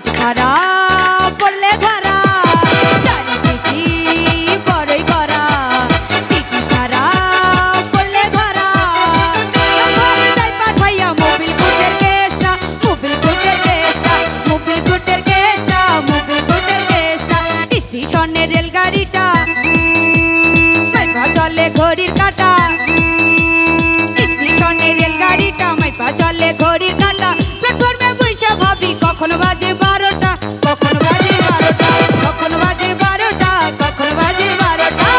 Ticket ছাড়া পড়লে ধরা গাড়ি চিঠি বড়ই করা টিকিট ছাড়া পড়লে ধরা যাই পাঠাইয়া মোবিল কোটের কেসটা মোবিল কোটের কেসটা মোবিল কোটের কেসটা মোবিল কোটের কেসটা স্টেশনের রেলগাড়িটা মাইপা চলে ঘড়ির কাঁটা স্টেশনের রেলগাড়িটা মাইপা চলে ঘড়ির কাঁটা প্ল্যাটফর্মে বসে ভাবি কখন বাজে 12টা কখন বাজে 12টা কখন বাজে 12টা কখন বাজে 12টা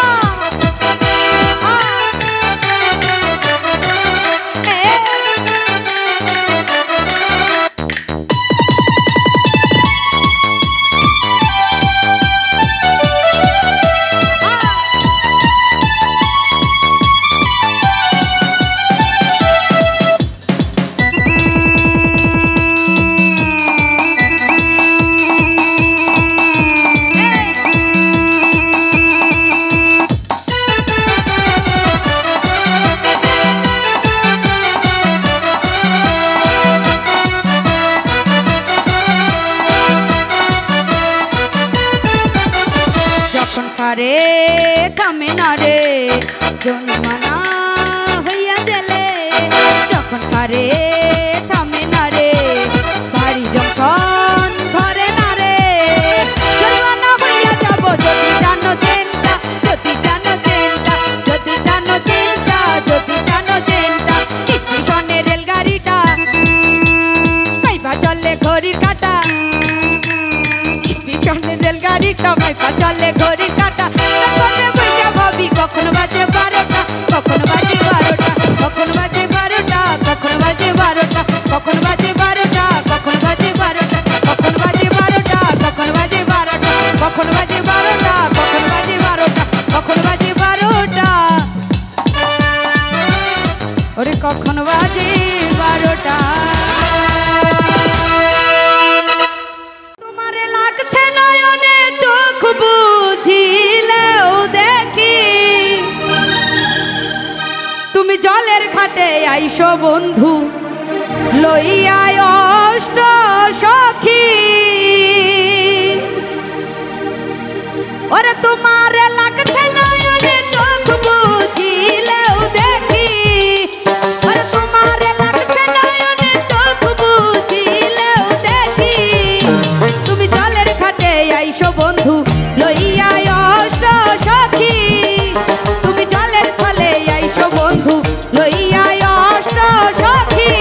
রে থামে না রে জনমানা হইয়া গেলে যখন সারে থামে না রে বাড়ি যখন ধরে না রে জনমানা হইয়া যাব যদি জানো চিন্তা যদি জানো চিন্তা যদি জানো চিন্তা যদি জানো চিন্তা স্টেশনের রেলগাড়িটা মাইপা চলে ঘড়ির কাঁটা স্টেশনের রেলগাড়িটা মাইপা চলে ঘড়ির কাঁটা ভাবি কখন বাজে 12টা কখন বাজে 12টা কখন বাজে 12টা কখন বাজে 12টা কখন বাজে 12টা কখন বাজে 12টা কখন বাজে 12টা কখন বাজে 12টা কখন বাজে 12টা কখন বাজে 12টা কখন বাজে 12টা ওরে কখন বাজে 12টা তোমারে লাগছে নয়নে চোখ বুঝিলেও দেখি তুমি জলের ঘাটে আইসো বন্ধু লইয়া অষ্ট সখী ওরে তোমারে লাগছে নয়নে চোখ বুঝিলেও দেখি ওরে তোমারে লাগছে নয়নে চোখ বুঝিলেও দেখি তুমি জলের ঘাটে আইসো বন্ধু লইয়া অষ্ট সখী তুমি জলের ফলে আইসো বন্ধু লইয়া অষ্ট সখী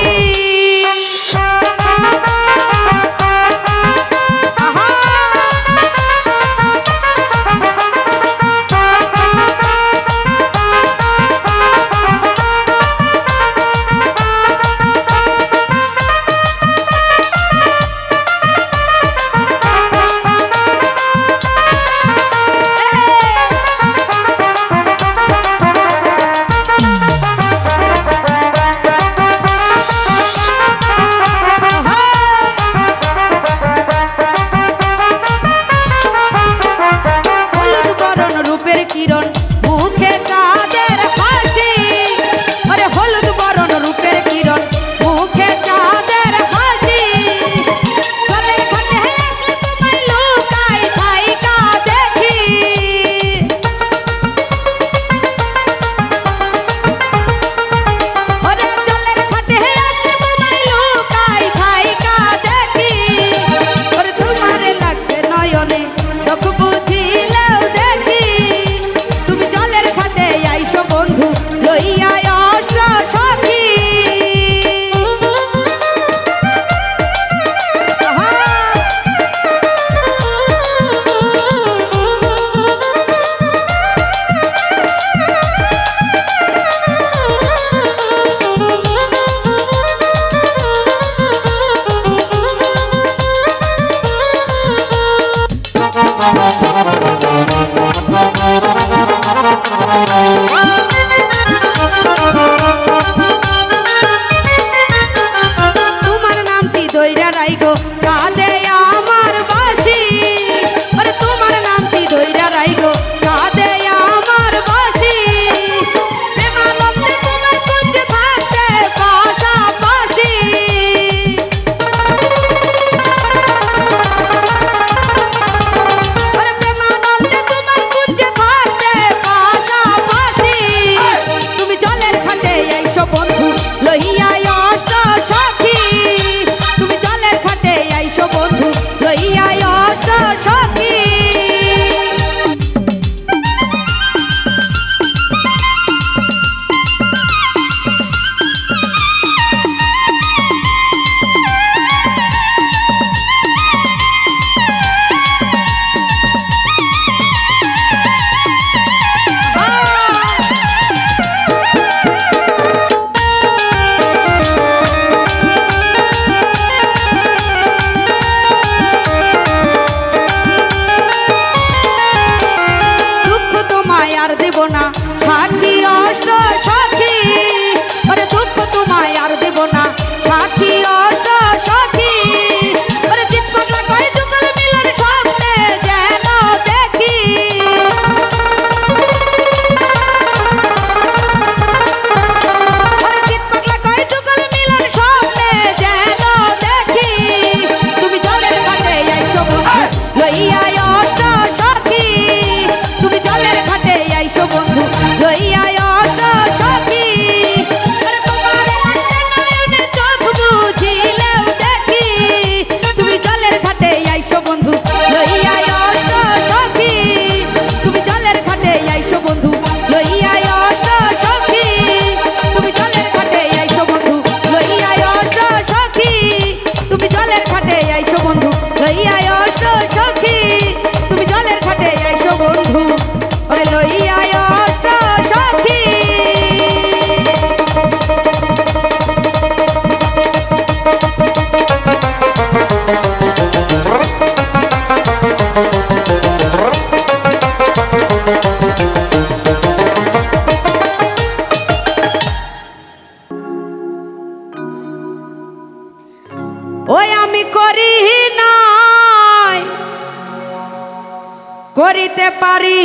করিতে পারি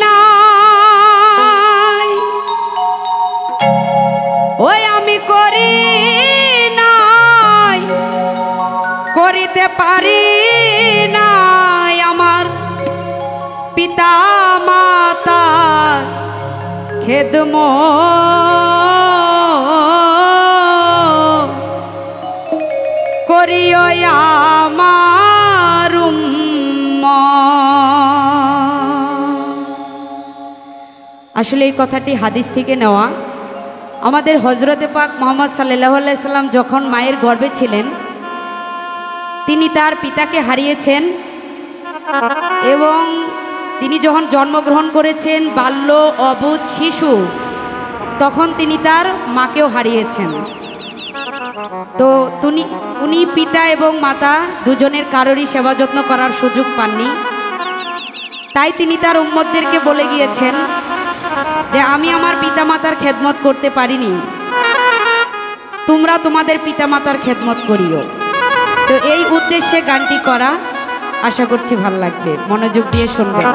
না ওই আমি করি নাই করিতে পারি না আমার পিতা মাতা খেদমত করিও আমার আসলে এই কথাটি হাদিস থেকে নেওয়া। আমাদের হজরতে পাক মুহাম্মদ সাল্লাল্লাহু আলাইহি সাল্লাম যখন মায়ের গর্ভে ছিলেন তিনি তার পিতাকে হারিয়েছেন এবং তিনি যখন জন্মগ্রহণ করেছেন বাল্য অবুঝ শিশু তখন তিনি তার মাকেও হারিয়েছেন। তো উনি পিতা এবং মাতা দুজনের কারোরই সেবা যত্ন করার সুযোগ পাননি, তাই তিনি তার উম্মতদেরকে বলে গিয়েছেন যে আমি আমার পিতামাতার খেদমত করতে পারিনি, তোমরা তোমাদের পিতামাতার খেদমত করিও। তো এই উদ্দেশ্যে গানটি করা, আশা করছি ভালো লাগবে, মনোযোগ দিয়ে শুনবেন।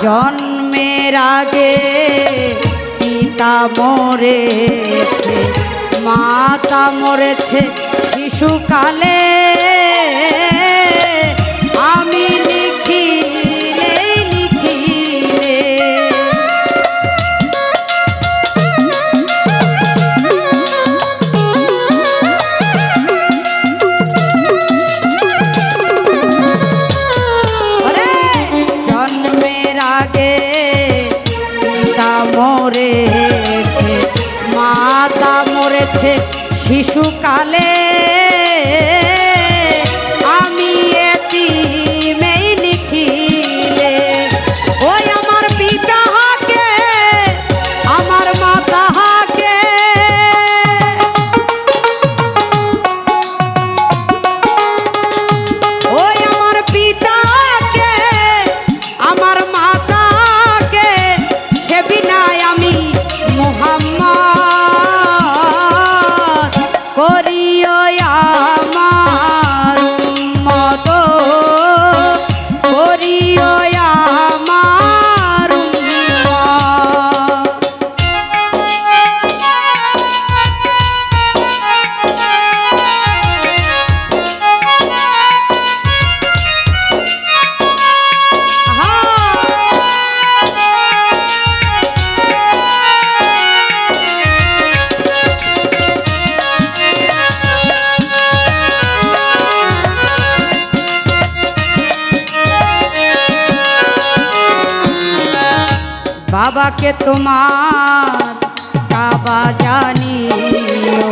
জন্মের আগে পিতা মরেছে, মাতা মরেছে শিশুকালে, আমি লিখিলে লিখিলে মরেছে, মাতা মরেছে শিশুকালে, আমি এতিমেই লিখিলে ওই আমার পিতাকে আমার মাতাকে ওই আমার পিতাকে আমার মাতাকে সে বিনায় আমি মুহাম্মদ করিও আমার উম্মত করিও আমার বাবাকে তোমার কাবা জানিও,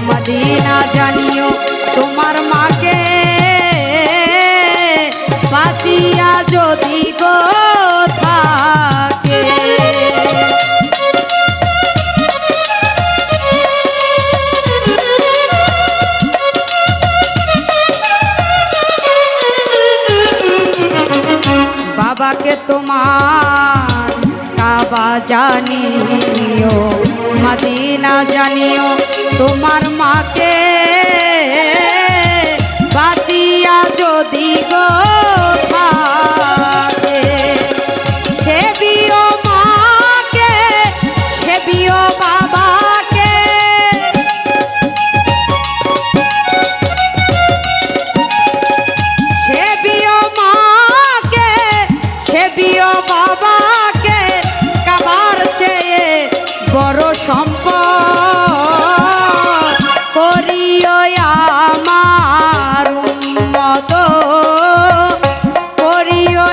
মদিনা জানিও, তোমার মাকে বাঁচিয়া যদি গো থাকে বাবাকে তোমার কাবা জানিও মদিনা জানিও তোমার মাকে বাঁচিয়া যদি গো থাকে সেবিও মাকে সেবিও বাবাকে সেবিও মাকে সেবিও বাবাকে কাবার চেয়ে বড় সম্পদ করিও আমার উম্মত করিও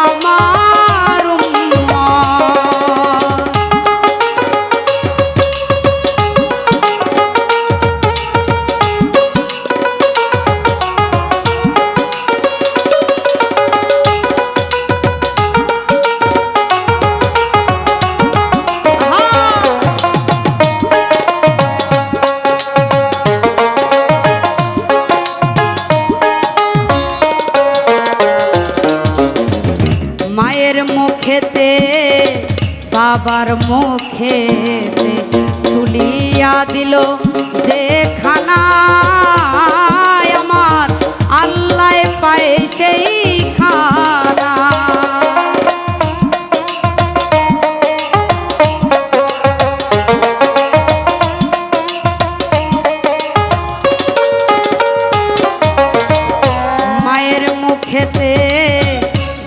আমার উম্মত মায়ের মুখেতে বাবার মুখেতে তুলিয়া দিল যে খানা আমার আল্লাহ পায় সেই খানা মায়ের মুখেতে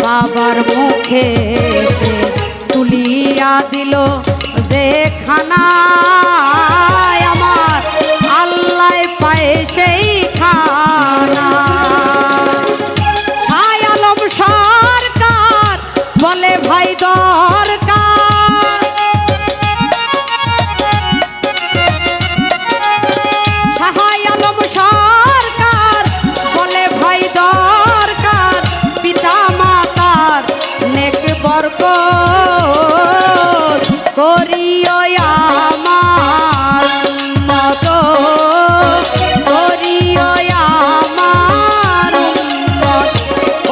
বাবার মুখে তুলিয়া দিল যে খানা আমার আল্লাহ পায় সেই খানা ভাই আলম সরকার বলে ভাই দরকার ভাই আলম সরকার বলে ভাই দরকার পিতা মাতার নেক বরকত করিও আমার উম্মত করিও আমার উম্মত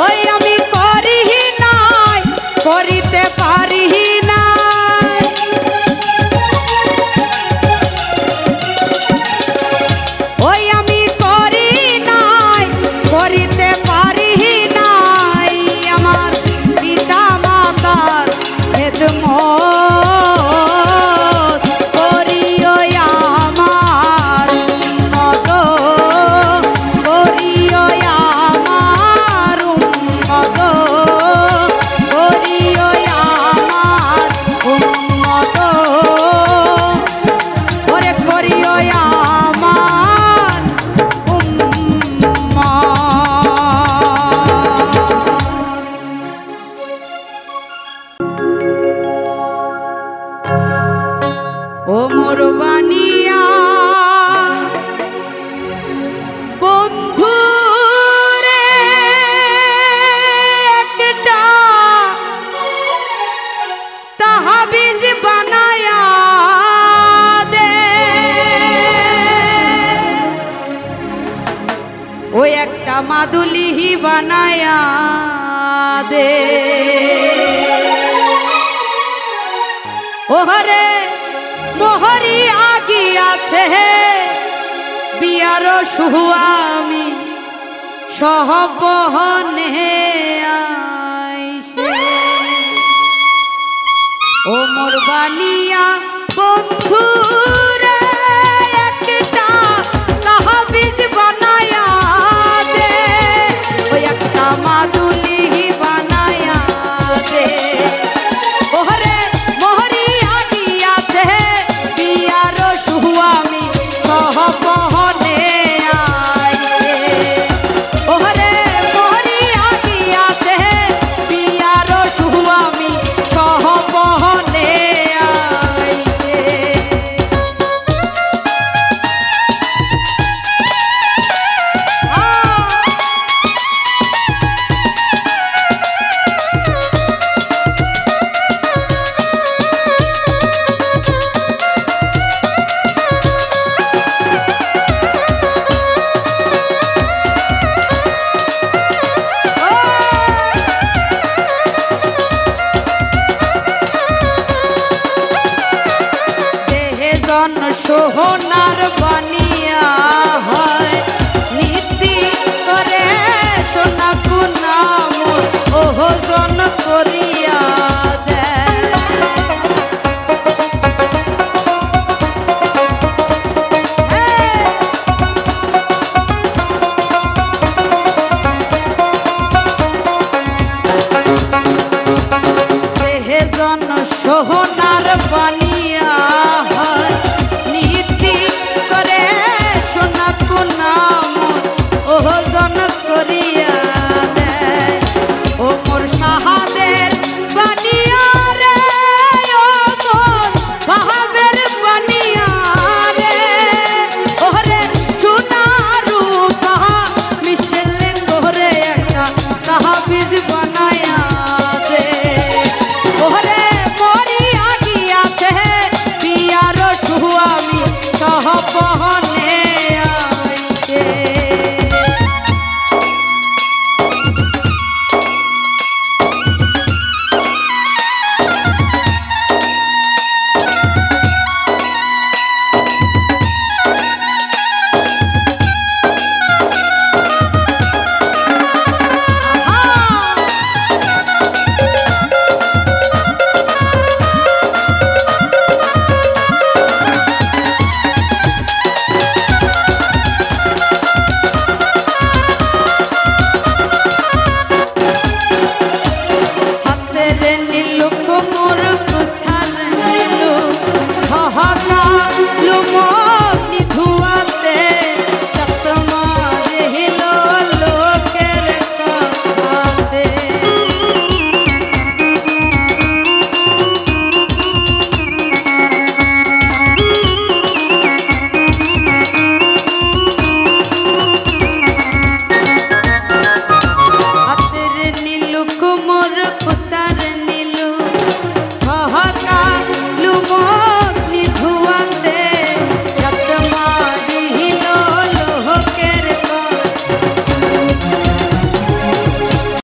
ওই আমি করিহি নাই করিতে পারিহি নাই ওই আমি করি নাই করিতে পারিহি নাই আমার পিতা মাতার খেদমত করিও আমার উম্মত করিও আমার উম্মত করিও আমার উম্মত ওরে করিও আমার উম্মত ও মোর বানিয়া বন্ধু রে একটা তাহাবিজ বানায়া দে ও একটা মাদুলি বানায়া দে ওহরে মোহরি আগিয়াছে বিয়ার সুয়ামী সহবহনে আইসে ও মোর বানিয়া বন্ধু রে একটা তাহাবিজ বানায়া দে ও একটা মাদুলি বানায়া দে ওহরে মোহরি আগিয়াছে বিয়ার সুয়ামী সহবহনে আইসে ওহরে মোহরি আগিয়াছে বিয়ার সুয়ামী সহবহনে আইসে সোহনার পানি